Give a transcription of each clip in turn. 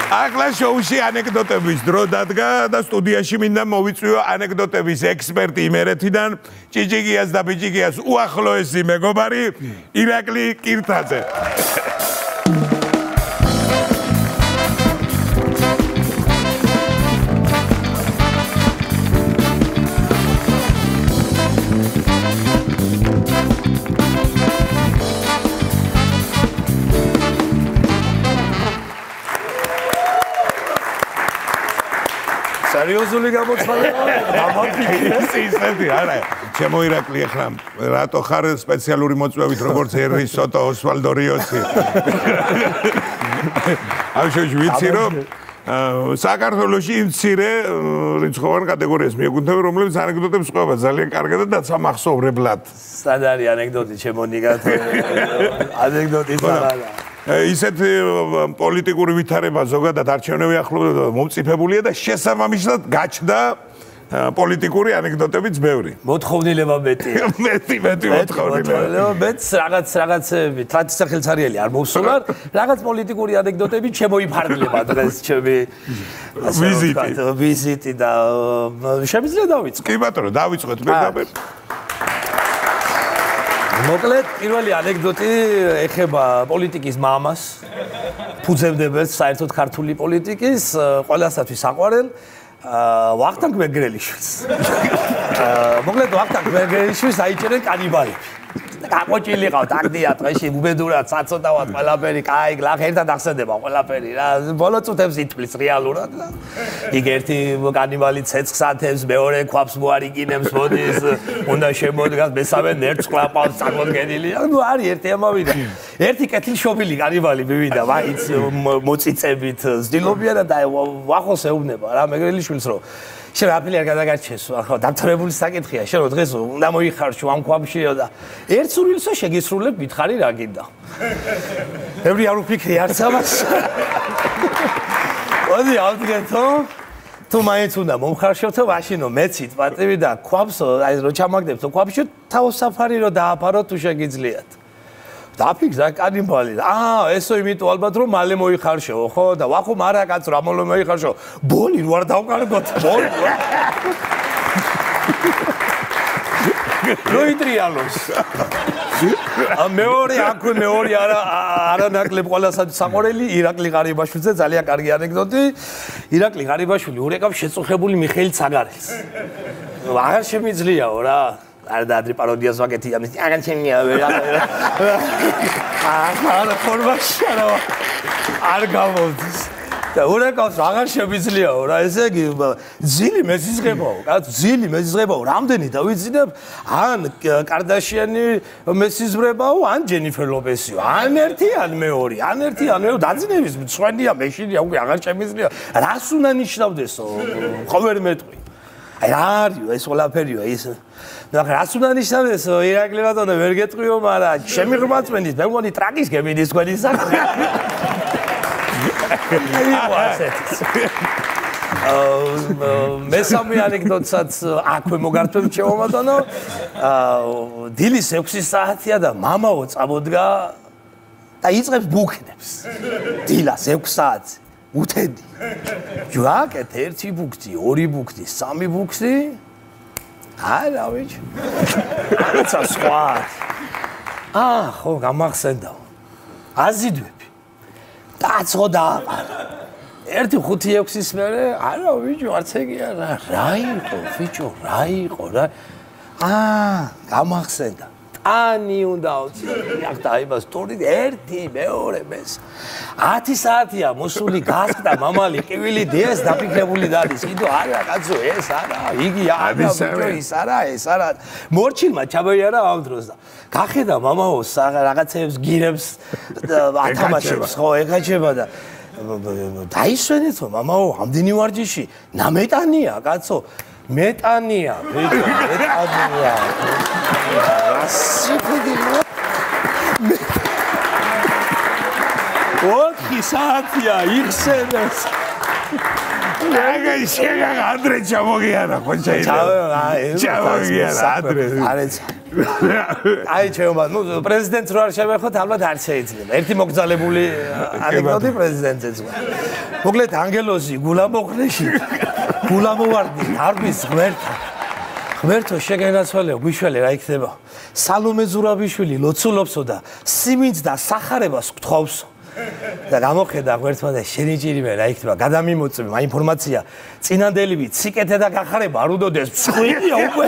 ახლა შოუში ანეკდოტების დრო დადგა და სტუდიაში მინდა მოვიწვიო ანეკდოტების ექსპერტი იმერეთიდან ჭიჭიგიას და ბიჭიგიას უახლოესი მეგობარი ირაკლი კირთაძე. სერიოზული გამოცხადება ისეთი არა ჩემო ირაკლი ახლა რატო ხარ სპეციალური მოწვევით როგორც ერი სოტო ოსვალდო რიოსი ამჟამად ვიცი რომ საქართველოში მცირე რიცხოვან კატეგორიას მიეკუთვნება რომლებიც ანეკდოტებს ყვება ძალიან კარგად და დაცა მახსოვრებლად სად არის ანეკდოტი ჩემო ნიგათ ანეკდოტი არა ისეთ პოლიტიკური ვითარება ზოგადად არჩევნები ახლობდება მომწიფებულია და შესაბამისად გაჩნდა პოლიტიკური ანეკდოტებიც ბევრი. მოთხოვნილება მეტია. მეტი მოთხოვნილება. მეც რაღაცები ტრადიციახელცარიელი არ მოვსულა, რაღაც პოლიტიკური ანეკდოტები შემოიფარგლება დღეს ჩემი ვიზიტი და შემიძლია დავიწყო. კი ბატონო, დავიწყოთ მე. მოკლედ, პირველი ანეკდოტი ეხება პოლიტიკის მამას, ფუძემდებელს საერთოდ ქართული პოლიტიკის, ყველასათვის საყვარელ ვახტანგ მეგრელიშვილს. მოკლედ, ვახტანგ მეგრელიშვილს აიჭერენ კანიბალები. გაყოჭილი ყავთ, აკდია დღეში უბედურად, საწოდავად ყველაფერი, კაი, გლახ ერთად ახსენდება ყველაფერი რა. ბოლო წუთებს ითვლის რეალურად და იქ ერთი კანიბალი ცეცხლს ათებს, მეორე ქვაფს მოარიგინებს, მოდის, უნდა შემოდგას, მესამე ნერწს კლაპავს, წარმოდგენილია. ნუ არის ერთი ამავიდა. ერთი კეთილშობილი კანიბალი მივიდა, მაინც მოწიწებით ზდილობიან და ვახოს ეუბნება რა მეგრელიშვილს რომ შენ აფილი არ გადაგარჩენს, ახლა დამთავრებული საკითხია, შენ რომ დღეს უნდა მოიხარშო ამ ქვაბშიო და ერთ სურვილსო შეგისრულებ, მითხარი რა გინდა. ბევრი არ უფიქრი არც ამას. მოდი ავდგეთო. თუ მაინც უნდა მომხარშოთო, მაშინო მეცით პატივი და ქვაბსო, აი რო ჩამაგდებთო ქვაბშიო, თავსაფარი რო დააფარო თუ შეგიძლიათ. დაფიქრა კანიბალი. ესო იმიტომ ალბათ რომ მალე მოიხარშო, ხო? და ვახო მარა კაცო რა მოიხარშო. ბოლი რო არ დავკარგოთ, ბოლი. როიტრიალოს. მეორე არანაკლებ ყველასათვის საყვარელი ირაკლი ღარიბაშვილზე ძალიან კარგი ანეკდოტი. ირაკლი ღარიბაშვილი ურეკავს შეწუხებული მიხეილ ცაგარელს. აღარ შემიძლიაო რა. არ დაადრი პაროდიას ვაკეთი ამის აღარ შემიძლია რა. არა ფორმაში არ გამოდის. და ურეკავს აღარ შემიძლიაო რა ესე იგი ძილი მეზიზღებაო კაც ძილი მეზიზღებაო რამდენი დავიძინებ ან კარდაშიანი მეზიზღებაო ან ჯენიფერ ლოპესიო ან ერთი ან მეორე დაძინების მწვენია მეშინია უკვე აღარ შემიძლია რას უნდა ნიშნავდესო ყოველ მეტყვი აი რა არისო ეს ყველაფერიო ის და რას უნდა ნიშნავდესო ირაკლი ბატონო ვერ გეტყვიო მაგრამ ჩემი ღრმაწვენის მე მგონი ტრაკის გემინის თქვენი საქმე მესამე ანეკდოტსაც აქვე მოგართვებ ჩემო ბატონო დილის 6 საათია და მამაო წამოდგა და იწყებს ბუქნებს დილას 6 საათზე უთედი ჯვაკეთ 1 ბუქცი 2 ბუქცი 3 ბუქცი არა ვიჩ რაცა სხვა ხო გამახსენდა აზიდვები დაწყო დააყარა 1-5-6-ის მერე არა ვიჩო არც ეგ არა რა იყო ვიჩო რა იყო რა გამახსენდა ტანი უნდა ახლა იმას თორე 1 მეორე მეს 10 საათია მოსული გასკდა მამალი ყივილი დიეს დაფიქრებული დადის კიდო არა კაცო ეს არა იგი არა ვიჩო ის არა ეს არა მორჩილმა ჩაბეიარა ამ დროს და გახედა მამაო რაღაცებს გირებს ათამაშებს ხო ეხაჩება და დაისვენეთო მამაო ამდენი ვარჯიში ნამეტანია კაცო მეტანია რასიფიდილო 4 საათია იხსენეს აი შეგა ანდრე ჩამოგიანა ხო შეიძლება ჩამოგიანა ანდრე აი ჩემო ნუ პრეზიდენტს რო არ შევეხოთ ალბათ არ შეიძლება ერთი მოგზალებული ანეკდოტი პრეზიდენტზეც მოკლედ ანგელოზი გულამოყრეში გულამოვარდი არბის ღმერთო შეგენაცვალეო გვიშველი რა იქნება სალომე ზურაბიშვილი ლოცულობსო და სიმინძ და სახარებას გთხოვსო და გამოხედა ღმერთმა და შენი ჭირიმე რა იქნება გადამიმოწმე მაინფორმაცია წინანდელივი ციკეთე და გახარება არ უდოდეს მსხვილია უკვე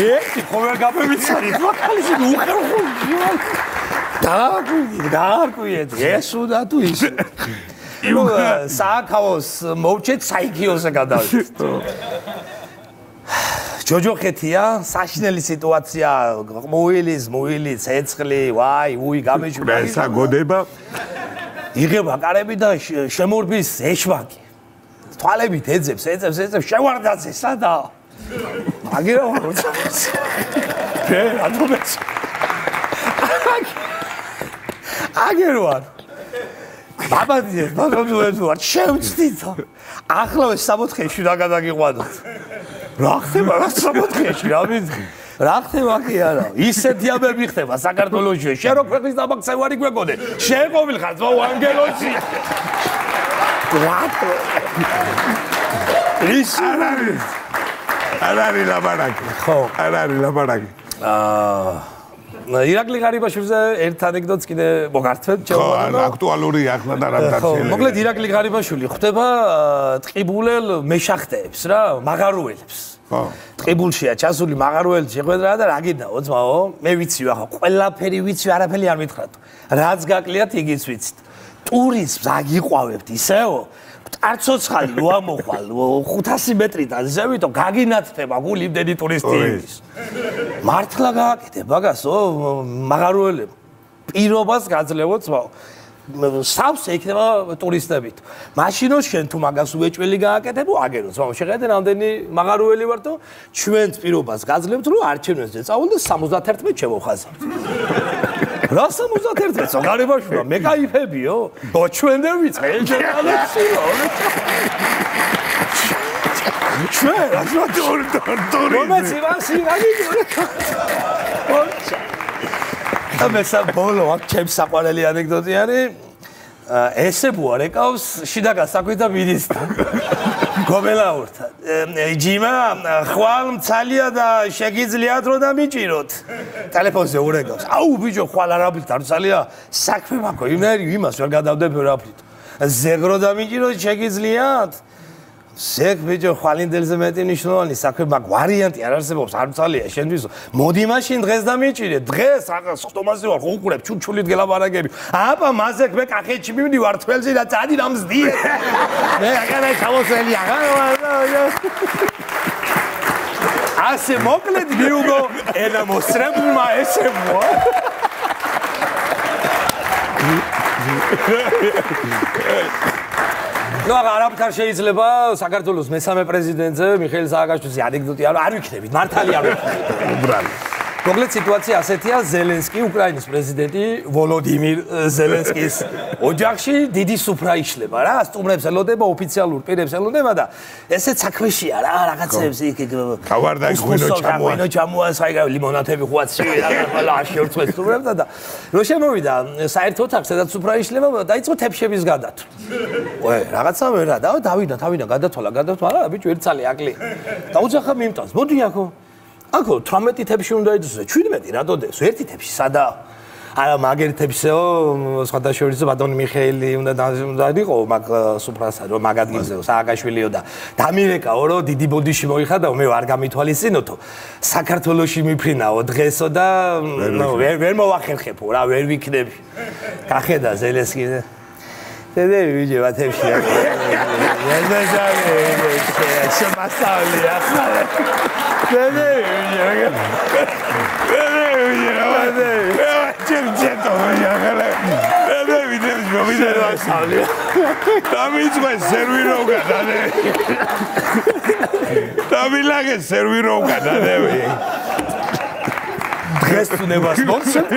ერთი ხოლმე გამემიცარით მაგალითად უხერხული დააკვირდით ესუდა თუ ის სააქაოს მოვჭეთ საიქიოსე გადავიდეთ ჯოჯოხეთია საშინელი სიტუაცია მოილის ცეცხლი ვაი უი გამეჭვია საგოდება იღება კარები და შემორბის ეშვაკი თვალებით ეძებს შევარდაძე სადა აგერა როცა ათომეც აგერვა ბაბადიე ბაბადუეძوار შევწდით ახლავე სამოთხეში რა გადაგიყვანოთ რა ხდება რა სამოთხეში რა ხდება კი არა ისე დიაბები ხდება საქართველოში შენ რო ქვეყნის დამაქცევარი გვეგონე შენ ყოველ ხარ ძმაო ანგელოზი რატო ის არ არის ლაბარაკი ხო არ არის ლაბარაკი ირაკლი ღარიბაშვილზე ერთ ანეკდოტს კიდე მოგართვეთ ხო აქტუალური ახლა და რამდენ შეიძლება მოკლედ ირაკლი ღარიბაშვილი ხვდება ტყიბულელ მეშახტეებს რა მაღაროელებს ხო ტყიბულშია ჩასული მაღაროელი შეხვედრა და რა გინდაო ძმაო მე ვიცი ახლა ყველაფერი ვიცი არაფერი არ მითხრათ რაც გაკლიათ იგიც ვიცით ტურიზმს აგიყვავებთ ისეო არცოცხალი რო ამოხვალ 500 მეტრიდან ზევით გაგინათდება გული იმდენი ტურისტი ის მართლა გააკეთე ბაგასო მაღაროელებ პირობას გაძლევოთ სავს ექნება ტურისტებით მაშინო შენ თუ მაგას უეჭველი გააკეთებ აგერო ზოგადად შეხედე რამდენი მაღაროელი ვარ და ჩვენს პირობას გაძლევთ რომ არჩევნებზე წავალ და 71 შემოვხაზავთ რა 71-ს ღარიბაშვილო მე кайფებიო ჩვენ და ვიწყე ეჯერალეციო ჩვენ რა თორ მომეცი ვასი ამესა ბოლო აქ ჩემს საყვარელი ანეკდოტი არის ესებუა რეკავს შიდა გასაკვირდა მინისტრ გობელაურთან ჯიმა ხვალ მცალია და შეგიძლიათ რომ დამიჭიროთ ტელეფონზე ურეკავს აუ ბიჭო ხვალ არაფრით არ მცალია საქმე მაქვს იმას ვერ გადავდებ ვერაფრით ზეგრო დამიჭიროთ შეგიძლიათ ზეგ ბიჭო ხვალინდელზე მეტი ნიშნულოვანი საქმე მაქვს ვარიანტი არ არსებობს არ მცალია შენთვის მოდი მაშინ დღეს დამიჭირე დღეს რაღაც ხტომაზე ვარ უყურებ ჩურჩულით გელაპარაკები აბა მაზეკ მე კახეთში მივდივარ თველზე და წადი რამზდიე მე აღარა ჩამოსელი აღარა ასე მოკლედ მიუგო ენა მოსრებულმა ესებუა ნუ არაფერ შეიძლება საქართველოს მესამე პრეზიდენტზე მიხეილ სააკაშვილის ანეკდოტი არ ვიქნებით მართალი არ ვიქნებით უბრალოდ მოკლედ სიტუაცია ასეთია ზელენსკი უკრაინის პრეზიდენტი ვოლოდიმირ ზელენსკის ოჯახში დიდი სუფრა იშლება რა სტუმრებს ელოდება ოფიციალურ პირებს ელოდება და ესეც საქმეშია რა რაღაცებს იქ გავარდა ღვინო ჩამოასაიგა ლიმონათები ხუაცი რა შეურწყვეს სტუმრებს და რო შემოვიდა საერთო ოთახს სადაც სუფრა იშლება დაიწყო თეფშების გადათვლა რაღაცა ვერა და დავიდა გადათვალა რა ბიჭო ერთ წალი აკლი და უძახა მიმტანს მოდი აქო 18 თეფში უნდა იდოსო 17 რატოდეს ერთი თეფში სადა არა მაგერი თეფშეო სხვადასხვა ბატონი მიხეილი უნდა იყო მაგ სუფრასა რომ მაგ ადგილზეო სააკაშვილიო და დამირეკაო რომ დიდი ბოდიში მოიხადაო მე არ გამithვალისწინოთო საქართველოში მიფრინაო დღესო და ვერ მოვახერხებო რა ვერ ვიქნები გახედა ზელენსკი დედები ვიჯე ვათებში შემასწავლია დღეს უნებას მოცემ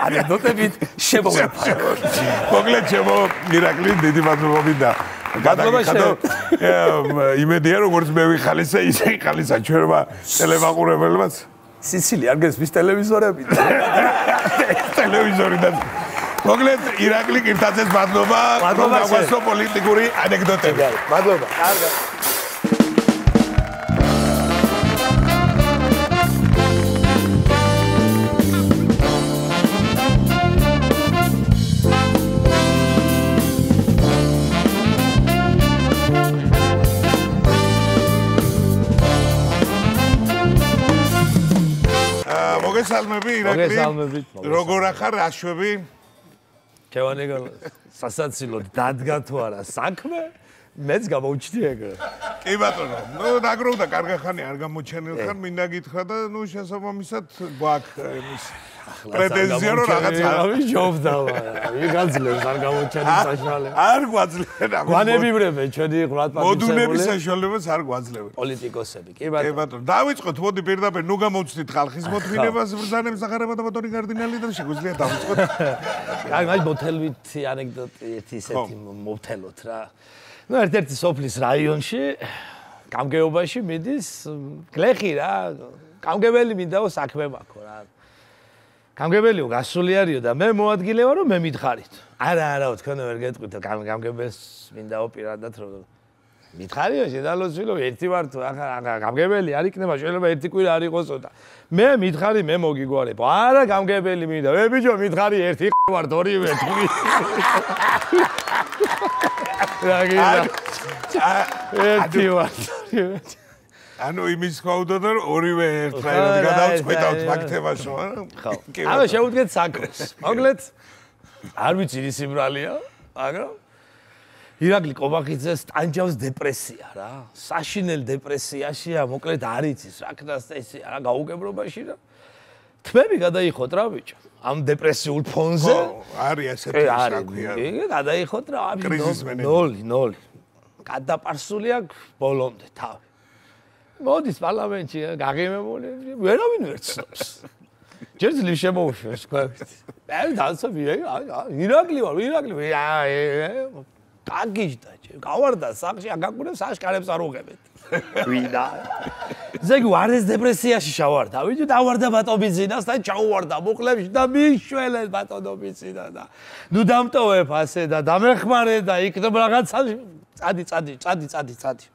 ანეკდოტებით შემოვიფარებ. მოკლედ ჩემო ირაკლი დიდი მადლობა მინდა გადაგიხადო იმედია როგორც მე ვიხალისე ისე იხალისა ჩვენმა ტელემაყურებელმაც სიცილი არ გესმის ტელევიზორები ტელევიზორიდან მოკლედ ირაკლი კირთაძეს მადლობა რომ გავასწრო პოლიტიკური ანეკდოტები მადლობა კარგად მოგესალმები ირაკლი როგორ ახარ აშვები ქევანეგა სასაცილოდ დადგა თუ არა საქმე მეც გამოვჩდი ეგრე კი ბატონო ნუ დაგროვდა კარგა ხანი არ გამოჩენილ ხარ მინდა გითხრა და ნუ შესაბამისად გვაქვს იმის პრეტენზია რომ რაღაცა ვიჯობდა ვიღაძლევს არ გამოჩენილ საშუალებას არ გვაძლევენ გვანებიბრებენ ჩვენი ყურადღების მოდუნების საშუალებას არ გვაძლევენ პოლიტიკოსები კი ბატონო დავიწყოთ მოდი პირდაპირ ნუ გამოვცდით ხალხის მოთმინებას ბრძანებს აღარება და ბატონი კარდინალი და შეგვიძლია დავიწყოთ აი მოთელვითი ანეკდოტი ერთი ისეთი მოვთელოთ რა ну ერთ-ერთი სოფლის რაიონში გამგეობაში მიდის გლეხი რა გამგებელი მინდაო საქმე მაქვს რა გამგებელიო გასულიარიო და მე მოადგილევა რომ მე მითხარით არა თქვენ ვერ გეტყვით გამგებელს მინდაო პირადად რომ მითხარიო შედალოსვილო ერთი ვარ თუ ახლა გამგებელი არ იქნება შეიძლება ერთი კვირა არ იყოსო და მე მითხარი მე მოგიგوارებ არა გამგებელი მინდა ვე ბიჭო მითხარი ერთი ვარ ორივე თქვი ერთი ვარ ანუ იმის ხაუდა და ორივე ერთმანეთს გადავწყვეტავთ ფაქტებაშო არა ხო ანუ შეუდგეთ საქმეს მოკლედ არ ვიცი ის იმრალია მაგრამ ირაკლი კობახიძეს ტანჯავს დეპრესია რა საშინელ დეპრესიაშია მოკლედ არ იცის რა ქნას ეს რა გაუგებრობაში რა თმები გადაიხოთ რა ბიჭო ამ დეპრესიულ ფონზე არის ასეთი საქმეა გადაიხოთ რა ნოლი გადაპარსული აქვს ბოლომდე თავი მოდის პარლამენტში გაღიმებული ვერავინ ვერ ცნობს ჯერ ძლივ შემოუშვეს ქვევით მე დავსები ირაკლი ვარ გაგიჟდა გავარდა სახში აგაკურებს აშკარებს არ უღებეთ ვიდა ზეგი ვარ ეს დეპრესიაში შავარდა ვიდო დავარდა ბატონბიზინას და ჩაუვარდა მუხლებში და მიშველეს ბატონბიზინა და ნუ დამტოვებ ასე და დამეხმარე და იქნებ რაღაცა წადი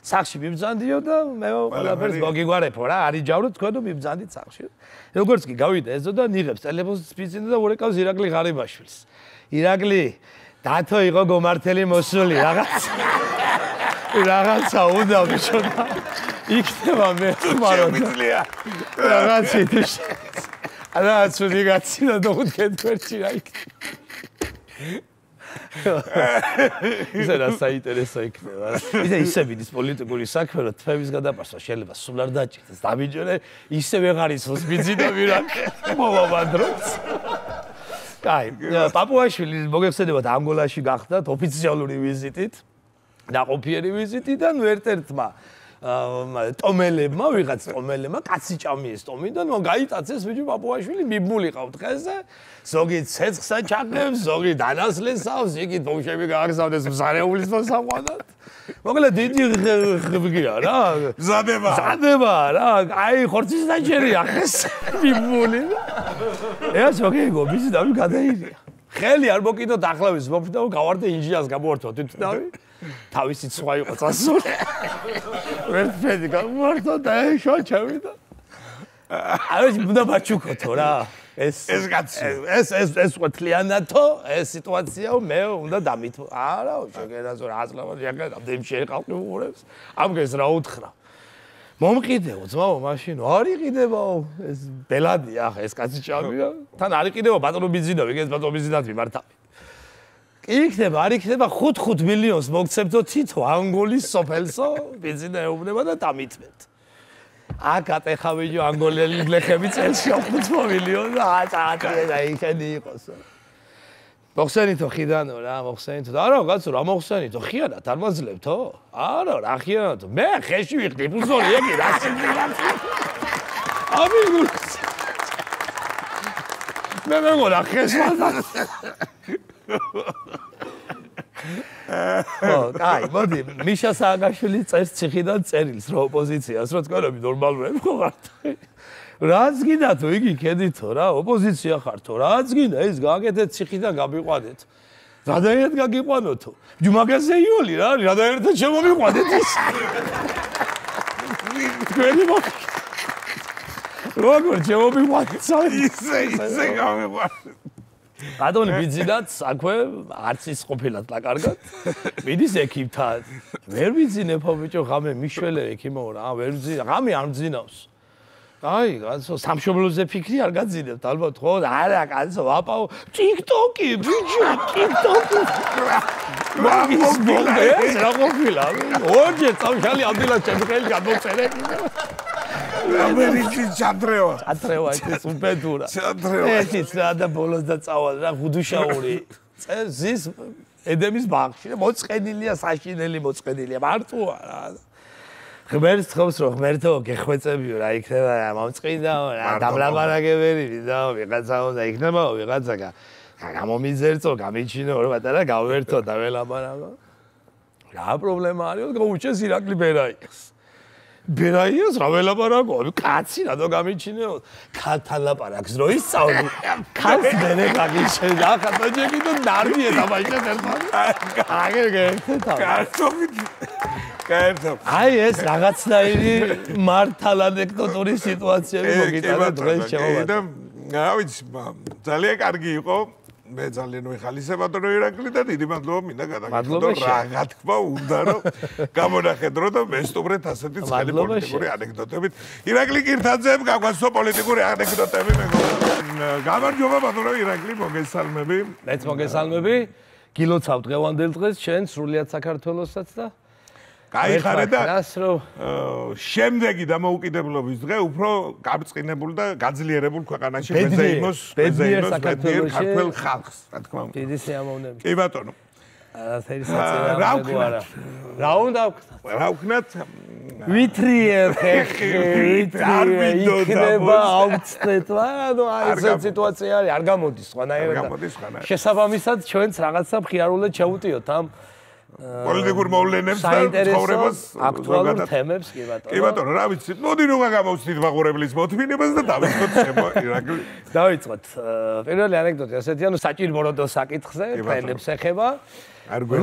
სახში მიბძანდიო და მე ყველაფერს მოგიგვარებო რა არიჯავრო თქვენო მიბძანდით სახში როგორც კი გავიდა ეზო და ნიღებს ტელეფონს სპიცინდა და ურეკავს ირაკლი ღარიბაშვილს ირაკლი დათო იყო გომართელი მოსული რაღაცა უნდა ბიჭო იქნება მე ხმარო რაღაცით რაღაც ვიღაცი და დოგუდგეთ ვერჩი რა იქ ისე რა საინტერესო იქნება რა ისე მიდის პოლიტიკური საქმე რომ თვეების გადაპასვა შეიძლება სულ არ დაჭირდეს დამიჯერე ისე ვეღარ იცოს ბიზინა ვირაკ მომავადროს კაი პაპუაშვილი მოგეხსენებათ ანგოლაში გახდათ ოფიციალური ვიზიტით ნაყოფიერი ვიზიტი და ერთ-ერთმა ტომელებმა ვიღაც ტომელებმა კაცი ჭამიეს ტომიდან გაიტაცეს ბიჭო პაპუაშვილი მიბმული ყავთ ხეზე ზოგი ცეცხლს აჩაღებს ზოგი დანასლესავს იგი ბავშვები გააგზავნეს მზარეულის მოსაყვანად მოკლედ დიდი ღია რა მზადება რა აი ხორცის დაჭერია ხეს მიბმული ეს ზოგიго ბიზი და გადაირია ხელი არ მოკიდოთ ახლავის მოფიდა გავარდე ინჟინერს გამოვართვა თვითნავი თავისი სხვა იყო წასული ვერტფედი გამოვართვა და შოჩევი და აი უნდა ბაჩუკოთო რა ეს ყოთლიანათო ეს სიტუაციაო მე უნდა დამითო არა შეგერაზო რა აზლავა შეგერა შეყავ უყურებს ამგეს რა უთხრა მომყიდეო ძმაო მაშინ არ იყიდებაო ეს ბელადია ახლა ეს კაცი ჭამია თან არ იყიდებო ბატონო ბიზინოვი ეს ბატონო ბიზინად მიმართავი იქნება არ იქნება 5 მილიონს მოგცემთო თითო ანგოლის სოფელსო ბიზინა ეუბნება და დამითმეთ აკატეხა ვიჯო ანგოლელი გლეხები წელში 5 მილიონს და იქენი იყოსო მოხსენითო ხიდანო რა მოხსენითო არა კაცო რა მოხსენითო ხიანად არ მაძლებთო არა რა ხიანად მე ხეში ვიყდი ფუზორი ეგი რა ამიგულ მე მეგონა ხეს ხო, კაი, მოდი, მიშა სააკაშვილი წერს ციხიდან წერილს რა ოპოზიციას, რომ თქვენები ნორმალურები ხო ხართ? რაც გინდა თუ იგი ქედითო რა, ოპოზიცია ხართო, რაც გინდა ის გააკეთეთ ციხიდან გამიყვანეთ. რადაერთ გაგიყვანოთო? ჯუმაგაზე იოლი რა, რადაერთად შემომიყვანეთ ის. თქვენი როგორ შემომიყვანეთ ისე გამიყვანეთ. ბატონი ბიძინაც აქვე არც ის ყოფილად ლაკარგად. მიდის ექიმთან. ვერ ვიძინებო ბიჭო, ღამე მიშველე ექიმო რა, ვერ ვძინა, ღამე არ მძინავს. აი, კაცო, სამშობლოზე ფიქრი არ გაძინებთ, ალბათ ხო? არა, კაცო, ვაპაო, TikTok-ი, ბიჭო, TikTok-ი. მაგის მოგდეს რა ყოფილა? ორჯერ წავშალი ამდილად ჩემხელი გადმოწერები. ამერიკის ჩადრევა. ჩადრევა ის უპედურა. ჩადრევა. ესიც რა და ბოლოს და წავალ რა ხუდუშაური. ზის ედემის ბაღში, მოწყენილია საშინელი მოწყენილია, მარტოა რა. ღმერთს თხოვს რომ ღმერთო გეხვეწებიო რა იქნება რა მომწყინდაო რა დამლაბარაგებელი და ვიღაცაო და იქნება ვიღაცა გამომიზერწო გამიჩინო რომ პატარა გავერთო და ველაბარაგო რა პრობლემა არის გაუჩეს ირაკლი ბერაიას ბერაიას რა ველაბარაგო კაცი რატო გამიჩინეო ქალთან ლაპარაკს რო ისწავლი ქალს მერე გაგიჩენდა ახლა დაჯეგი და ნარდიე დამაიჭეს ერთმანეთს კაერთო აი ეს რაღაცნაირი მართალ ანეკდოტური სიტუაციები მოგიტანა დღეს შემოვიდა და რა ვიცი ძალიან კარგი იყო მე ძალიან ვიხალისებ ბატონო ირაკლი და დიდი მადლობა მინდა გადაგიხადო რა თქმა უნდა რომ გამონახედრო და მესტუმრეთ ასეთი ძალი პოლიტიკური ანეკდოტებით ირაკლი კირთაძე გაგვასწრო პოლიტიკური ანეკდოტები მეგობრებო გამარჯობა ბატონო ირაკლი მოგესალმები მეც მოგესალმები გილოცავ დღევანდელ დღეს შენ სრულიად საქართველოსაც და გაიხარე და შემდეგი დამოუკიდებლობის დღე უფრო გაბრწყინებულ და გაძლიერებულ ქვეყანაში მეზეიმოს ქართველ ხალხს რა თქმა უნდა დიდი სიამოვნებით კი ბატონო არაფერი საწინააღმდეგო არა რა უნდა რა ვქნათ ვითრიერ იქნება აუცდეთ ანუ ეს სიტუაცია არის არ გამოდის სხვანაირად შესაბამისად ჩვენც რაღაცა მხიარულად შევუტიოთ ამ პოლიტიკურ მოვლენებს და ცხოვრებას აქტუალურ თემებს კი ბატონო. კი ბატონო, რა ვიცი, მოდი რომ გამოვხსნით მაყურებლის მოთმინებას და დავიწყოთ თემა ირაკლი. დავიწყოთ. პირველი ანეკდოტი ასეთი, ანუ საჭირბოროტო საკითხზე, ფრენებს ეხება.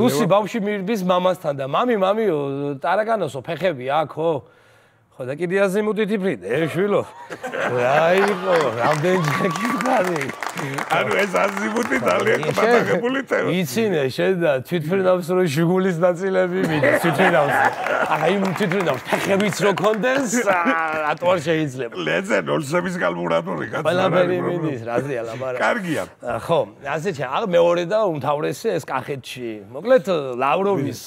რუსი ბავშვი მირბის მამასთან და მამიო, ტარაგანოსო ფეხები აქო. ხო და კიდე აზიმუტით იფრინე, შვილო. რა იყო, რამდენჯერ გიხარი. ანუ ეს აზიმუტი ძალიან გადაგებული თემა. იცინე, შენ და თვითფრინავს რო ჟიგულის ნაწილები მიდის, თვითფრინავს. აი, თვითფრინავს, ფეხებიც რო კონდეს, რატო არ შეიძლება. ლეძე ნოლსების კალკულატორი კაცო. ყველაფერი მიდის, რაზეა ლაბარა. კარგია. ხო, ასე მეორე და უმთავრესი ეს კახეთში. მოკლედ ლავროვის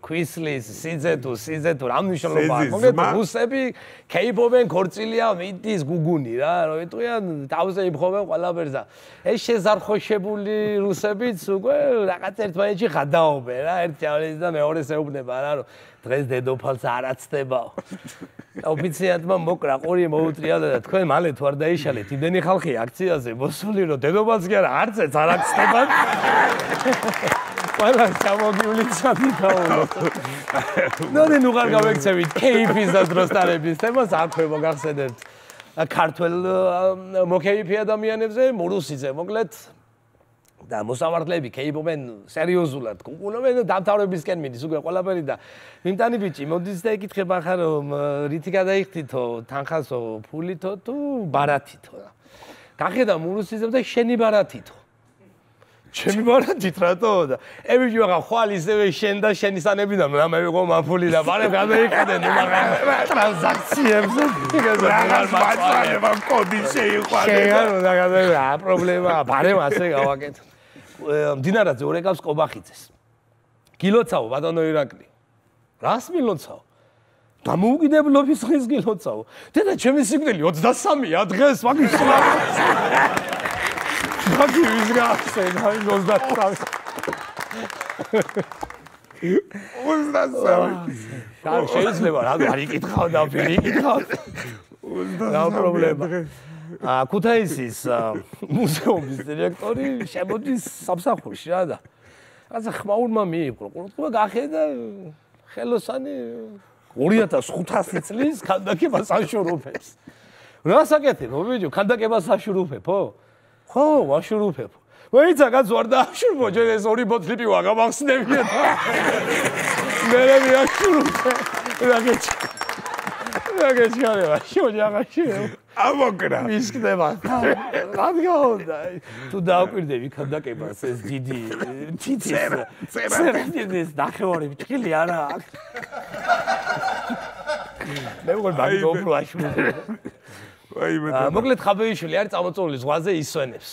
ქვისლის სიძეთუ რა მნიშვნელობა აქვს? მოკლედ რუსები ქეიფობენ ქორწილია მიდის გუგუნი რა, რომ იტყვიან თავზე იფხობენ ყველაფერს და ეს შეზარხოშებული რუსებიც უკვე რაღაც ერთმანეთში ხადაობენ რა, ერთი არის და მეორეს ეუბნება რა, რომ დღეს დედოფალს არ აცდებაო. ოფიციალურად მოკრა ყური მოუწია და თქვენ მალე თუ არ დაიშალეთ იმდენი ხალხი აქციაზე მოსული რომ დედოფალს კი არა არცეც არ აცდებათ. ყველა ჩამოგივლით სადიდაუნოთ. ნუ არ გავექცევით ქეიფის და დროსტარების თემას აქვე მოგახსენებთ. ქართველ მოკეიფი ადამიანებზე მურუსიძე მოკლედ და მოსამართლეები ქეიფობენ სერიოზულად კუკუნობენ და დამთავრებისკენ მიდის უკვე ყველაფერი და მიმტანი ბიჭი მოდის და ეკითხება ხარ რომ რითი გადაიხდითო თანხასო ფულითო თუ ბარათითო რა. გახედა მურუსიძემ და შენი ბარათითო. ჩემი ბარათით რატო და ებიჯი ვაღა ხვალ ისევე შენ და შენი სანებიდან რა მე ვიყო მაფული და ბარემ გადაიხადენ ნუ მაგრამ ტრანზაქციებზე რაღაც მაწვალება კოდი შეიყვანე შენ და რა პრობლემა ბარემ ასე გავაკეთე მდინარაძე ორეკავს ყობახიძეს გილოცავ ბატონო ირაკლი რას მილოცავ დამოუკიდებლობის დღეს გილოცავ დედა ჩემი სიკვდილი 23-ია დღეს მაგისAgi biz gahsen, hani gozdattan. Uzdansam. Şar şeyizle var, hadi ikitxav da biri ikitxav. No problema. Kutaisის მუზეუმის დირექტორი შემოდის სამსახურში რა და რაღაცა ხმაურმა მიიღო ყურადღება გახედა ხელოსანი 2500 წლის ქანდაკებას აშურუფებს რა საკეთებო ბიჭო ქანდაკებას აშურუფებო ხო ვაშურუფებ ვეიცა კაც ვარ და აშურბო ჯერ ეს ორი ბოთლი პივა გამახსნებია მე აშურუფე რაგეჩქარება შოჯაღაში ამოკრა მისკდება რადგაოდა თუ დააკვირდები ქანდაკებას ეს დიდი წერა ნახევარი ფიქილი არა მე მგონი მაგით უფრო აშურებ მოკლედ ხაბეიშვილი არის წამოწეული ზღვაზე ისვენებს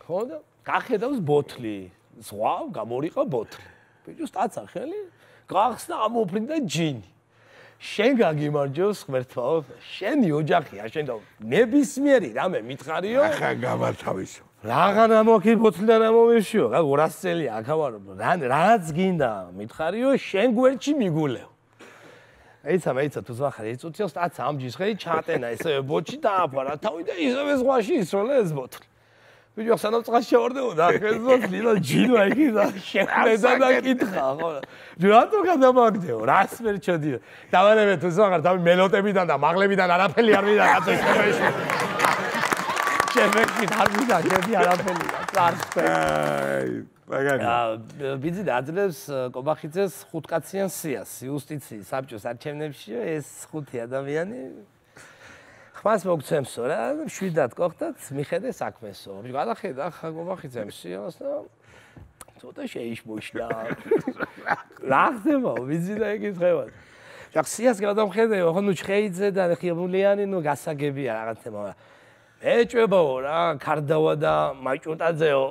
ხო და გახედავს ბოთლი ზღვა გამორიყა ბოთლი ბიჭო სტაცა ხელი გახსნა ამოფრინდა ჯინი შენ გაგიმარჯოს ღმერთთაო შენი ოჯახია შენ და ნებისმიერი რამე მითხარიო ახლა გამართავისო რაღან ამოქი ბოთლიდან ამოვეშიო რა 200 წელია აქავარო რაც გინდა მითხარიო შენ გვერდში მიგულევ ეცა თუ ზახარ ეწუთიო სტაცა ამჯის ხე ჩატენა ესე ბოჩი დააფარა თავი და ისევე ზღვაში ისროლა ეს ბოთლი ბიჭო სანამ წყალში შევარდებოდა ხეზოს ლილა ჯინვა იქ და შეხედა და კითხა ხო რატო გადამაგდეო რას ვერ ჩოდიო დავარებე თუ ზაღარ თავი მელოტებიდან და მაღლებიდან არაფერი არ მიდა რატო შეფეში შეფეში თარბიდა შედი არაფერი აი მაგარი ბიძი დაძლევს კობახიძეს ხუთკაციან სიას იუსტიციის საბჭოს არჩევნებში ეს ხუთი ადამიანი ხმას მოგცემსო რა შვიდად გოხდათ მიხედე საქმესო გადახედა ხა კობახიძემ სიას და ცოტა შეიშმოშნა რა ხდება ვიცი და ეკითხება ჯახსიას გადამხედეო ხო ნუ ჩხეიძე და ხიებულიანი ნუ გასაგებია რაღაცა ეჭვებაო რა ქარდავა და მაჭუტაძეო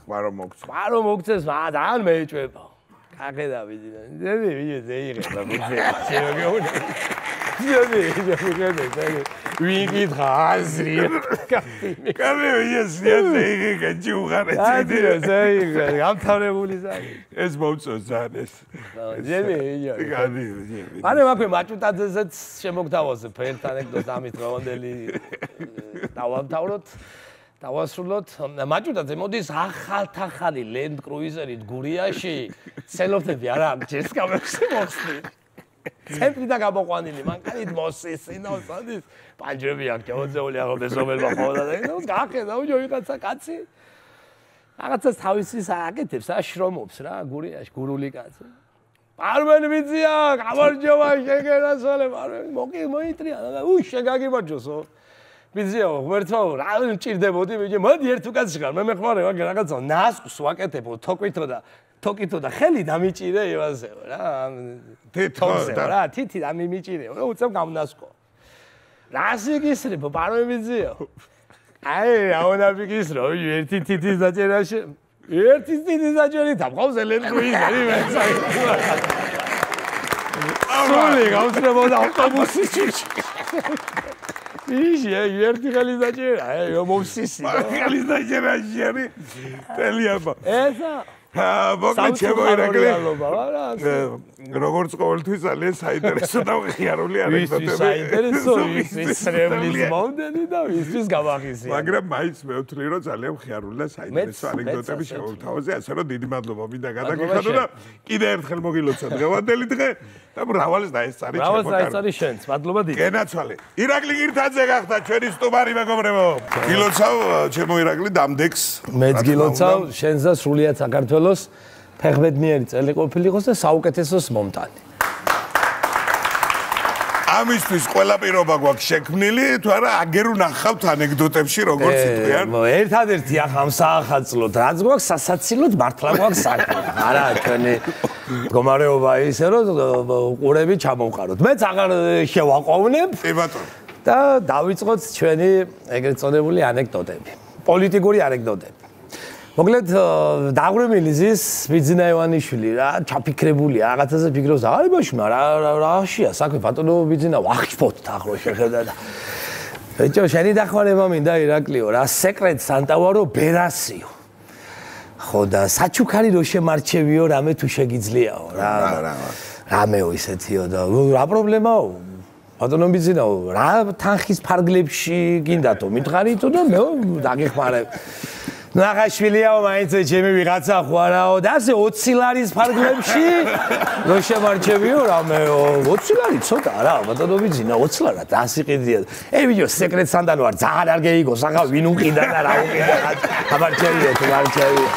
მარო მოგცეს ძალიან მეეჭვებაო გახედა ვიცი და ვიძე ზეიღე და მოგცე ვინგით ხაზრი კამე ზეიღე გაჯუღარე ზეიღე გამთავრებული ზარი ეს მოვწოს ზანეს ანუ მაქვე მაჭუტაძეზეც შემოგთავაზებ ერთ ანეკდოტს ამით დღევანდელი დავამთავროთ დავასრულოთ მაჭუტაძე მოდის ახალთახალი Land Cruiser-ით გურიაში ცელოფტები არა ჯერს გამოსი მოხსნი ცენტრიდან გამოყვანილი მანქანით მოსისინო სადის პანჯრები აქ ჯოძეული აღო მეზობელმა ხოლმე და გახედა უჯო ვიღაცა კაცი რაღაცას თავისის აკეთებს აშრომობს რა გურიაში გურული კაცი პარმენ ვიცია გამარჯობა შეგენასალე პარმენ მოიტრია შეგაგიმარჯოსო ვიციო ღმერთთაო რა მჭირდებოდი ბიჭო მოდი ერთ უკაცში ხარ მე მეხმარება რაღაცა ნასკს ვაკეთებო თოკითო და ხელი დამიჭირე ევაზეო რა თითოზე რა თითი დამიმიჭირეო რა უცებ გამნასკო რას იგისრებო პარმენ ვიციო აი რა უნდა ვიგისრო ერთი თითის დაჭერაში ერთი თითის დაჭერით ამყავს Land Cruiser-ი მეცაი სული გავწრებოდა ავტობუსის ჭირში ისე ერთი ხელი დაჭერა მომსისი ხელი დაჭერა ჟერი ტელიაბა ესა მოკლედ შემოირაკლე როგორც ყოველთვის ძალიან საინტერესო და ღიარული ანეკდოტები საინტერესო ის სრევლის მომდენი და ისთვის გამახისია მაგრამ მაინც მე ვთვლი რომ ძალიან ღიარული და საინტერესო ანეკდოტები შევთავაზე ასე რომ დიდი მადლობა მინდა გადაგიხადო და კიდე ერთხელ მოგილოცვა დღევანდელი დღე და მრავალს დაესწარი შენც მადლობა დიდი გენაცვალე ირაკლი გირთაძე გახდა ჩვენი სტუმარი მეგობრებო გილოცავ ჩემო ირაკლი დამდეგს მეც გილოცავ შენს და სრულიად საქართველოს ფეხბედნიერი წელი ყოფილიყოს და საუკეთესოს მომტანი ამისთვის ყველა პირობა გვაქვს შექმნილი თუ არა აგერ ვნახავთ ანეკდოტებში როგორც იტყვიან ერთადერთი ახლა ამ საახალწლოდ რაც გვაქვს სასაცილოდ მართლა გვაქვს საქმე არა ჩვენი მდგომარეობა ისე რომ ყურები ჩამოვყაროთ მეც აღარ შევაყვავნებ კი ბატონო და დავიწყოთ ჩვენი ეგრეთ წოდებული ანეკდოტები პოლიტიკური ანეკდოტები მოკლედ დაღვრემილი ზის ბიძინა ივანიშვილი რა ჩაფიქრებულია რაღაცაზე ფიქრობს არა ბაშმა რაშია საქმე ბატონო ბიძინა ვახშფოთ ახლა შეხედა და ბიჭო შენი დახმარება მინდა ირაკლიო რა სეკრეტს ანტავარო ბერასიო ხო და საჩუქარი რო შემარჩევიო რამე თუ შეგიძლიაო რა რამეო ისეთიო და რა პრობლემაო ბატონო ბიძინაო რა თანხის ფარგლებში გინდათო მითხარითო და მე დაგეხმარებ ნახაშვილიაო მაინც ჩემი ვიღაცა ხო არაო და ასე 20 ლარის ფარგლებში რო შემარჩევიო რამე 20 ლარი ცოტა რა ბატონო ვიძინა 20 ლარა დასიყიდია ე ვიდეო სეკრეტსანდან ვარ ძალიან არ გეიგო საღა ვინ უყიდა და რა უყიდა აბარჩევიო თუმარჩევიო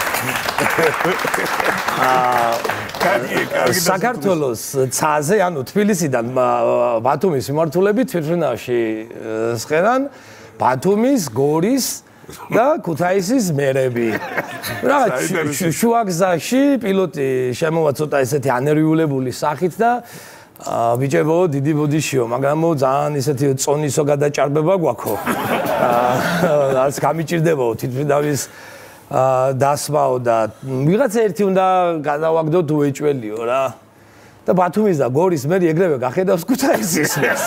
საქართველოს ცაზე ანუ თბილისიდან ბათუმის მიმართულებით თვითმფრინავში სხერან ბათუმის გორის და ქუთაისის მერები. რაღაც შუაგზაში პილოტი შემოვა ცოტა ესეთი ანერვიულებული სახით და ბიჭებო დიდი ბოდიშიო, მაგრამ ძალიან ესეთი წონისო გადაჭარბება გვაქო. რაც გამიჭირდებაო თვითმფრინავის დასმაო და ვიღაცა ერთი უნდა გადავაგდოთ უეჭველიო რა. და ბათუმის და გორის მერი ეგრევე გახედავს ქუთაისის მერს.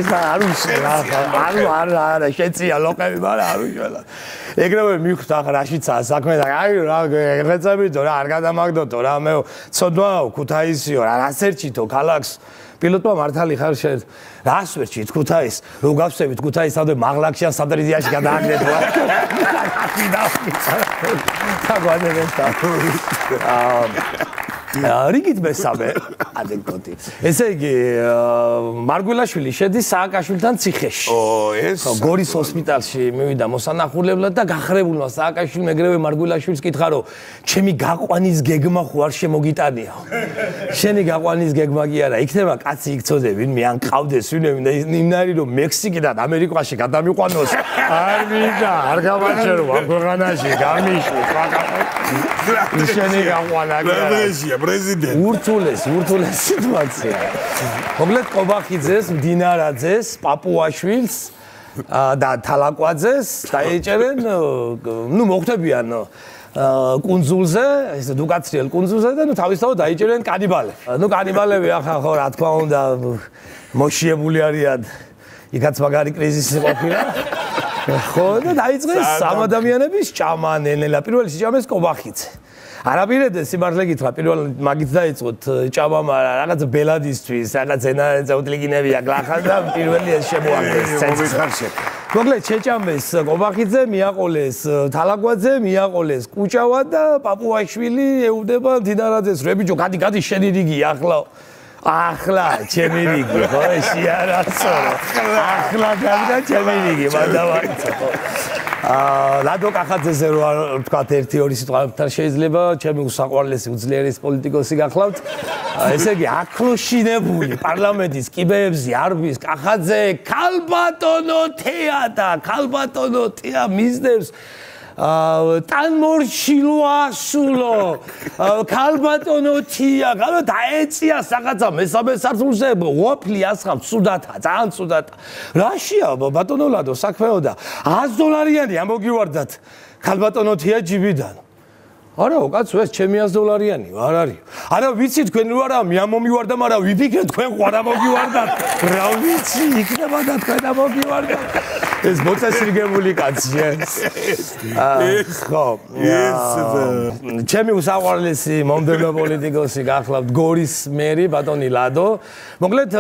ის არა შეწია ლოყები, მაგრამ არ უშველა. ეგრევე მიხვდა რაშიცაა საქმე და აი რა რეცეპტო რა არ გადამაგდოთო რა მე ცოდვაო ქუთაისიო რა რასერჩითო ქალაქს პილოტმა მართალი ხარ შენ რას ვერჩით ქუთაის რო გავსევით ქუთაისამდე მაღლაკშიან სადრიზიაში გადააგდეთ რა რიგით მესამე ანეკდოტი. ესე იგი მარგველაშვილი შედის სააკაშვილთან ციხეში. ეს გორის ჰოსპიტალში მივიდა მოსანახულებლად და გახრებულმა სააკაშვილმა ეგრევე მარგველაშვილს კითხა რომ ჩემი გაყვანის გეგმა ხო არ შემოგიტანია. შენი გაყვანის გეგმა კი არა, იქნება კაცი იქცოდე ვინმე ან ყავდეს ვინმე და იმნარი რომ მექსიკიდან ამერიკაში გადამიყვანოს. არ მინდა, არ გავაჩერო ამ ქვეყანაში გამიშვი. შენი გაყვანა კი არა. პრეზიდენტი ურთულეს სიტუაცია. მოკლედ ყობახიძეს, მდინარაძეს, პაპუაშვილს და თალაკვაძეს დაეჭერენ, ნუ მოხვდებიან კუნძულზე, ესე დუკაცრიელ კუნძულზე და ნუ თავისთავად დაიჭერენ კანიბალები. ნუ კანიბალები ახლა ხო რა თქმა უნდა მოშიებული არიან. იქაც მაგარი კრიზისი ყოფილა. ხო და დაიწყეს ამ ადამიანების ჭამა ნელა პირველი სიჭამეს ყობახიძე. არაპირედეს სიმართლე გითხრა პირველ მაგით დაიწყოთ ჭამა მაგრამ რაღაც ბელადისთვის რაღაც ენა უტლიგინებია გლახან და პირველი ეს შემოაგდეს მომიხარშე მოკლედ შეჭამეს ყობახიძე მიაყოლეს თალაკვაძე მიაყოლეს კუჭავა და პაპუაშვილი ეუბნება მდინარაძეს რებიჯო გადი შენი რიგი ახლა ჩემი რიგი ხო შეარაცო ახლა გადა ჩემი რიგი მანდავარიცო ლადო კახაძეზე რო თქვა 1-2 სიტყვათან შეიძლება ჩემი უსაყვარლესი უძლიერეს პოლიტიკოსი გახლავთ ესე იგი ახლოშინებული პარლამენტის კიბეებზე არბის კახაძე ქალბატონო თეა მისდევს ტანმორჩილო ასულო ქალბატონო თია განა დაეწია რაღაცა მესამე სართულზე ვაფლი ასხამს ცუდათა ძალიან ცუდათა რაშია ბატონო ლადო საქმეო და $100 ამოგივარდათ ქალბატონო თია ჯიბიდან არაო კაცო ეს ჩემი $100 არ არის არა ვიცი თქვენ რო არა მომივარდა მაგრამ ვიფიქრე თქვენ ყარა მოგივარდათ რა ვიცი იქნება და თქვენ ამოგივარდათ ეს მოწესრიგებული კაცია ხო ჩემი უსაყვარლესი მომდევნო პოლიტიკოსი გახლავთ გორის მერი ბატონი ლადო მოკლედ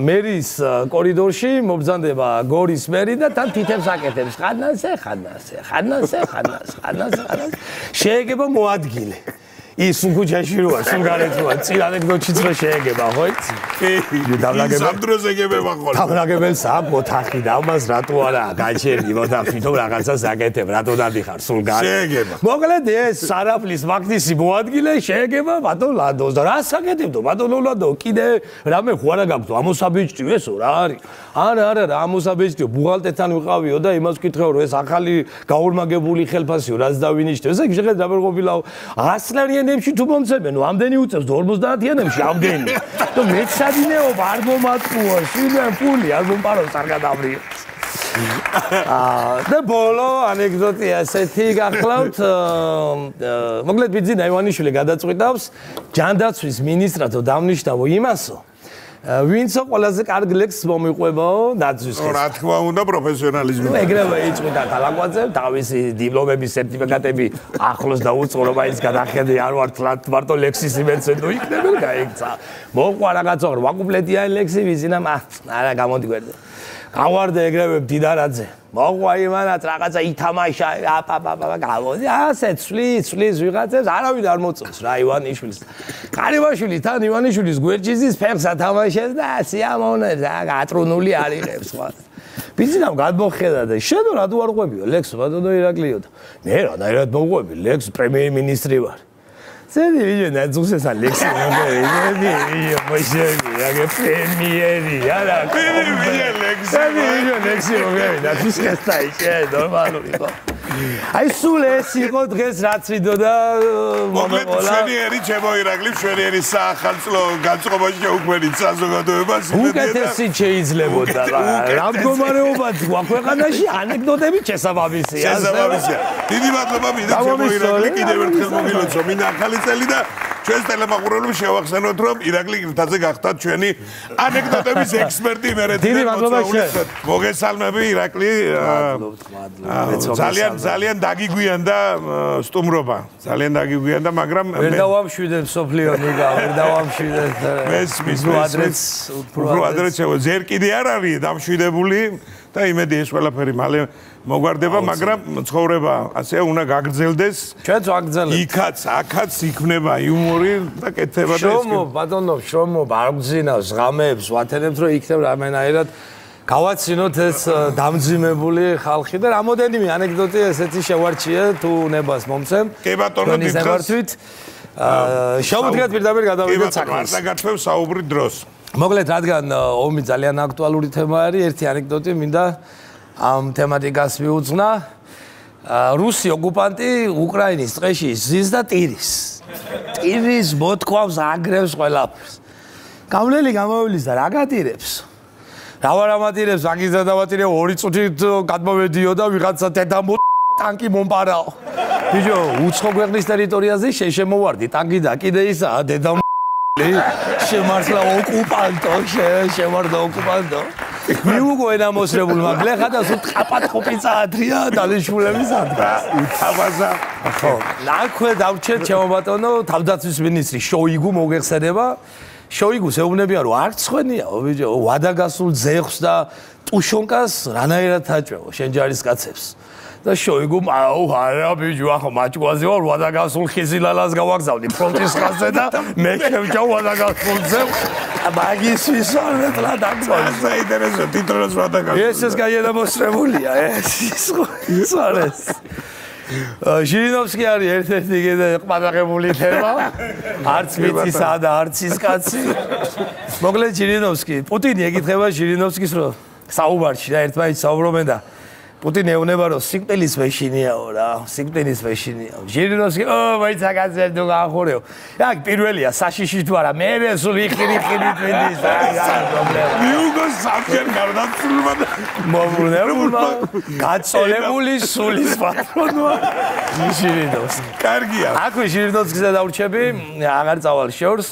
მერის კორიდორში მობრძანდება გორის მერი და თან თითებს აკეთებს ხანასე შეეგება მოადგილე ის უგუჯაში როა სულგარეთ როა წილ ანეკდოტშიც რო შეეგება ხო იცი სამდროს ეგებება ხოლმე თავნაგებელს აქვს ოთახი და ამას რატო არა გაჩერდი მოთახ თვითონ რაღაცას აკეთებ რატო დადიხარ სულგარეთ შეეგება მოკლედ ეს სარაფლის მაგნისი მოადგილე შეეგება ბატონ ლადოს და რას აკეთებდო ბატონ ლადო კიდე რამე ხო არა გაქვთ ამოსაბეჭდიო ესო რა არის არა რა ამოსაბეჭდიო ბუღალტერთან ვიყავიო და იმას ვკითხეო რომ ეს ახალი გაორმაგებული ხელფასიო რაც დავინიშნე ესე იგი შეგეთ დაბერღობილაო 100 ლარიანებში თუ მომწებენ ამდენი უწევს 50-იანებში ამდენი და მეცადინეობა არ მომატყუა შინან ფული არ მომპაროს არ გადავრიოს და ბოლო ანეკდოტი ასეთი გახლავთ მოკლედ ბიძინა ივანიშვილი გადაწყვიტავს ჯანდაცვის მინისტრად დავნიშნავო იმასო ვინცო ყველაზე კარგ ლექსს მომიყვებაო ნაძვის ხეს. რა თქმა უნდა პროფესიონალიზმი. ეგრევე იწვიდა თალაკვაძე, თავისი დიპლომების სერტიფიკატები ახლოს დაუწყო რომ ის გადახედე არ ვარ მარტო ლექსის იმენცენდო იქნებელ გაიქცა. მოყვა რაღაცა ვაკუპლეტიანი ლექსი ვიზინამ არა გამოდი გვერდზე. გავარდა ეგრევე მდიდარაძე. მოყვა იმანაც რაღაცა ითამაშა, გავოდი, ასე ცვლის ვიღაცებს, არავინ არ მოწონს რა ივანიშვილს. ყარიბაშვილი თან ივანიშვილის გვერდჩიზის ფეხს ათამაშეს და სიამოვნებს, გატრუნული არ იღებს სხვა. ბიზნესამ გადმოხედა და შენო რა თუ არ ყვებიო ლექსო ბატონო ირაკლიო და მე რანაირად მოყვები ლექს პრემიერ-მინისტრი ვარ. Seni biliyorsun, ne zuksesan leksiyon biliyor, başarılı, ya premieri, ya da Seni biliyorsun leksiyon biliyor, fiskesta işe normal oluyor. Ay sулესი იყო დღეს რაც ვიდო და მომეყოლა. შენი ერი ჩემო ირაკლი, შენი ერი საახალწლო განწყობაში შეუქმნით საზოგადოებას. უკეთესი შეიძლებოდა რა. რა მდგომარეობა ქვეყანაში ანეკდოტები შესაბამისია. შესაბამისია. დიდი მადლობა მინდა ჩემო ირაკლი, კიდევ ერთხელ მოგილოცო. მინდა ახალი წელი და ჩვენს ტელემაყურებლებს შევახსენოთ, რომ ირაკლი გირთაძე გახდათ ჩვენი ანეკდოტების ექსპერტი მერეთიდან მოწვეული. მოგესალმები ირაკლი. მადლობა. ძალიან დაგიგვიანდა სტუმრობა. ძალიან დაგიგვიანდა, მაგრამ ვერ დავამშვიდებ სოფლიო ნიგა, ვერ დავამშვიდებ. მესმის ადრეც ზერ კიდე არ არის დამშვიდებული და იმედი ეს ყველაფერი მალე მოგვარდება, მაგრამ ცხოვრება ასე უნდა გაგრძელდეს. ჩვენც ვაგრძელებთ. იქაც, აქაც იქნება იუმორი და კეთება და ეს. შრომო, ბატონო, შრომო, არ გძინავს ღამეებს, ვათენებთ რომ იქნებ რამენაირად გავაცინოთ ეს დამძიმებული ხალხი და რამოდენიმე ანეკდოტი ესეთი შევარჩიე თუ ნებას მომცემ. კი ბატონო, დიდხანს. შევუდგეთ პირდაპირ გადავიდეთ საქმეს. არ დაგართვევ საუბრის დროს. მოკლედ, რადგან ომი ძალიან აქტუალური თემა არის, ერთი ანეკდოტი მინდა ამ თემატიკას მიუძღვნა. რუსი ოკუპანტი უკრაინის ტყეში ზის და ტირის. ტირის მოთქვამს აგრევს ყველაფერს. გავლელი გამოვლის და რა გატირებს? რავარამატირებს აგიზა დავატირე 2 წუთით გადმოვედიო და ვიღაცა დედამო ტანკი მომპარაო. ბიჭო, უცხო ქვეყნის ტერიტორიაზე შემოვარდი ტანკი და კიდე ისა დედამო შემართლა ოკუპანტო, შემარდა ოკუპანტო. მიუგო ენამოსრებულ მაგლეხა და სულ ყაპატყოპიცა ადრია დანიშულების ადგას. უთავაზა. ხო, ნაქვე დავჩეთ ჩემო ბატონო, თავდაცვის მინისტრი შოიგუ მოგეხსენება. შოიგუს ეუბნებიან რომ არ ცხენიაო ბიჭო, ვადაგასულ ძეხს და ტუშონკას რანაირად აჭვეო შენ ჯარისკაცებს. და შოიგუმ აუ არა ბიჭო, ახლა მაჭკვაზე ვარ, ვადაგასულ ხიზილალას გავაგზავნი ფრონტის ხაზზე და მე შევჭამ ვადაგასულ ძეხს. მაგის ვისვარეთლა დაგწონა. საინტერესო თითქოს ვადაგასულ. ეს გადამოსრებულია ეს ვისვარეს. ჟირინოვსკი არის ერთ-ერთი კიდე ყმადაღებული თემა. არც მიწისა და არც ის კაცი. მოკლედ ჟირინოვსკი, პუტინი ეკითხება ჟირინოვსკის რომ საუბარში და ერთმანეთს საუბრობენ და პუტინი ეუბნება რომ სიკვდილის მეშინიაო რა, სიკვდილის მეშინიაო. ჟირინოვსკი, მაინც აკაცერ თუ გაახურეო. აქ პირველია საშიში თუ არა, მე სულ იხირით მინდის და რა პრობლემა. მიუგო სამჯერ გარდაცვლილმა და მოვლენებულმა გაწოლებული სულის პატრონმა ჟირინოვსკი. კარგია. აქვე ჟირინოვსკიზე დავრჩები, აღარ წავალ შორს.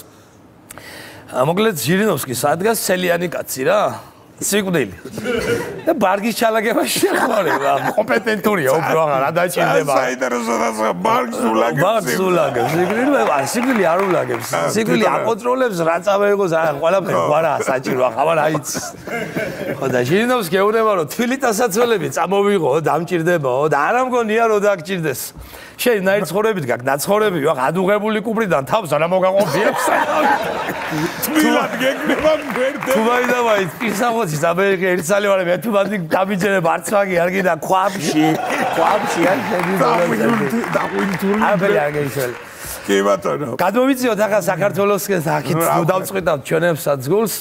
მოკლედ ჟირინოვსკი სადღაც ცელიანი კაცი რა. სიკვდილი. და ბარგის ჩალაგებაში შეხვდება, კომპეტენტურია უფრო აღარ ადაჭირდება. საინტერესო და ბარგს ულაგებს. ბარგს ულაგებს. სიკვდილი არ ულაგებს. სიკვდილი აკონტროლებს რა წავეღოს, ყველაფერი ვარა საჭირო, ახლა აიცის. ხო და ჟირინოვსკი ეუბნება რომ თბილისაცოლები წამოვიღო, დამჭირდებაო და არ ამგონია რომ დაგჭირდეს. შენ ნაირ ცხოვრებით გაქვს, ნაცხოვრები ვახ ადუღებული კუბრიდან თავს არა მოგაყოფიებს. თბილად გეკნება მერდე. თუ ვაიდავაი ისახოთის ამერიკა ერთსალი ვარ მე თუ ბანდი გამიჯერებ არც მაგი არ გინდა ქვაბში არ შედი დაგვინთული. აბელი აგეიშელ. კი ბატონო. გადმოვიწიოთ ახლა საქართველოსკენ აქეთ დავწყვიტავთ ჩვენებს სადგულს.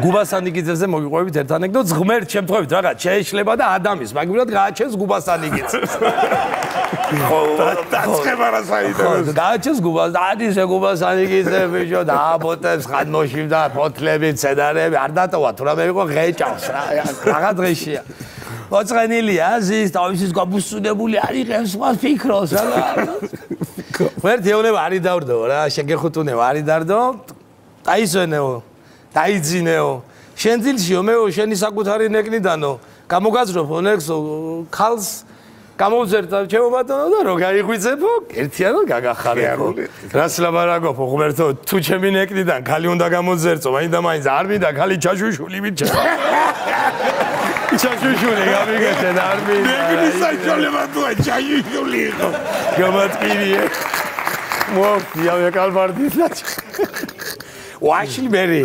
გუბასანიგიძეზე მოგიყვებით ერთ ანეკდოტს, ღმერთ შემთხვევით რაღაც შეეშლება და ადამიანს მაგივრად გააჩენს გუბასანიგიძეს. ხო, დაწყება რა საინტერესო. გააჩენს გუბას, ადის გუბასანიგიძე ბიჭო და აბოტებს ხადმოშივდა ფოთლები, ცედარები, არ დატოვა თუ რამე იყო ღეჭავს რა. რაღა დღეშია. მოწყენილია ზის თავისის გაბუსუნებული არ იღებს სხვა ფიქროს რა. ვერთ ეუბნება არის დავდო რა, შეგეხუთუნეო არის დარდო. დაიზვენეო, დაიძინეო. შენ ძილშიო მეო შენი საკუთარი ნეკნიდანო. გამოგაძროფო ნექსო ხალს გამოვზერდა ჩემო ბატონო და რო გაიღვიძებო, ერთიანად გაგახარებო. რას ლაბარაკობ ღმერთო, თუ ჩემი ნეკნიდან ხალი უნდა გამოძერწო, მაინდა-მაინც არ მინდა ხალი ჩაშუშული მიჩა. ჩაშუშული გამიგეთენ არ მინდა. მეგრის საშუალება თუა ჩაშუშული იყო. გამატკირი. მოფია მე კალბარდის ლაჩ. ვაშლი მერი.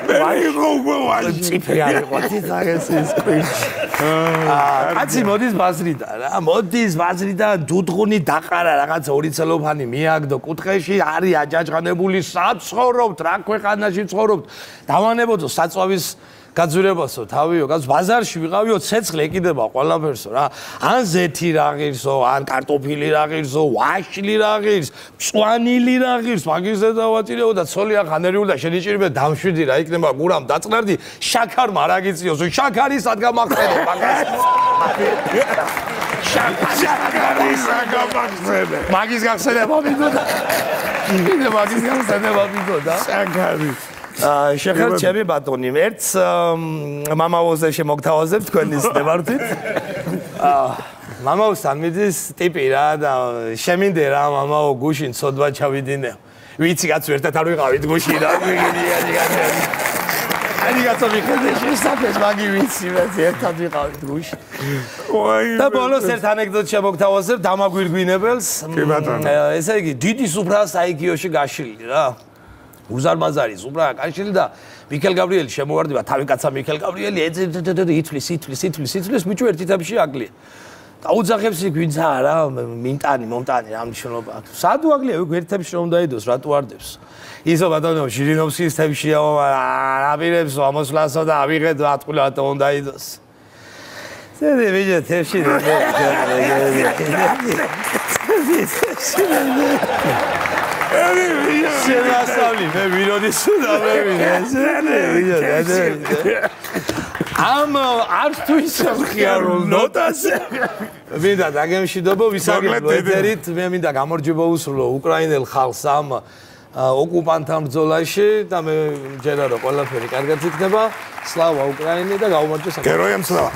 მერი როგორ ვაშლი. ციფრი არ იყო თითქოს ის კვირში. კაცი მოდის ბაზრიდან რა. მოდის ბაზრიდან დუდღუნი დაყარა რაღაც ორი ცელოფანი მიაგდო კუთხეში არის აჯაჯღანებული საცხოვრობთ რა ქვეყანაში ცხოვრობთ. დავანებოდო საწვავის გაძვირებასო თავიო გაც ბაზარში ვიყავიო ცეცხლი ეკიდება ყველაფერსო რა ან ზეთი რა ღირსო ან კარტოფილი რა ღირსო ვაშლი რა ღირს მწვანილი რა ღირს მაგის დედავატირეო და ცოლი ახანერიული და შენიშირებე დამშვიდი რა იქნება გურამ დაწნარდი შაქარმა რა გიწიოსო შაქარი სადგა მახსენე მაგას შაქარი საგამახსენე მაგის გახსენება მინდოდა იმენა მაგის გახსენება მინდოდა შაქარი შეხარ ჩემი ბატონი ერთს მამაოზე შემოგთავაზებ თქვენის ნებართვით მამაოსთან მიდის ტიპი რა და შემინდე რა მამაო გუშინ ცოდვა ჩავიდინე ვიცი კაცო ერთად არ ვიყავით გუშინ რა აი კაცო მიხედე შესაძლოა მაგი ვიცი რაც ერთად ვიყავით გუშინ და ბოლოს ერთ ანეკდოტ შემოგთავაზებ დამაგვირგვინებელს ესე იგი დიდი სუფრა საიქიოში გაშლილი რა უზარმაზარი სუფრა კაშილი და მიქელ გაბრიელი შემოვარდება თავი კაცა მიქელ გაბრიელი ითვლის მიჭო ერთ ეთაპში აკლია და უძახებს იქ ვინცაა რა მომტანი რა მნიშვნელობა აქვს სადუ აკლია იქ ერთ ეთაპში რომ დაიდოს რატო არდებს ისო ბატონო ჟირინოვსკის თემშია აპირებს ამოსვლასო და ავიღეთ ატყულა რატო უნდა დაიდოს ზედი ვიჯე თემში შევასწავლი მე ვიროდის და მე ამ არც თუ ისე ხიარულ ნოტაზე მინდა დაგემშვიდობო ვისაგებო ეთერით მე მინდა გამარჯვება უსრულო უკრაინელ ხალხს ამ ოკუპანტთან ბრძოლაში და მე მჯერა რომ ყველაფერი კარგად იქნება სლავა უკრაინე და გაუმარჯოს საქართველო გეროям სლავა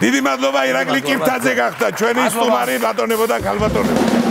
დიდი მადლობა ირაკლი კირთაძე გახდა ჩვენი სტუმარი ბატონებო და ქალბატონებო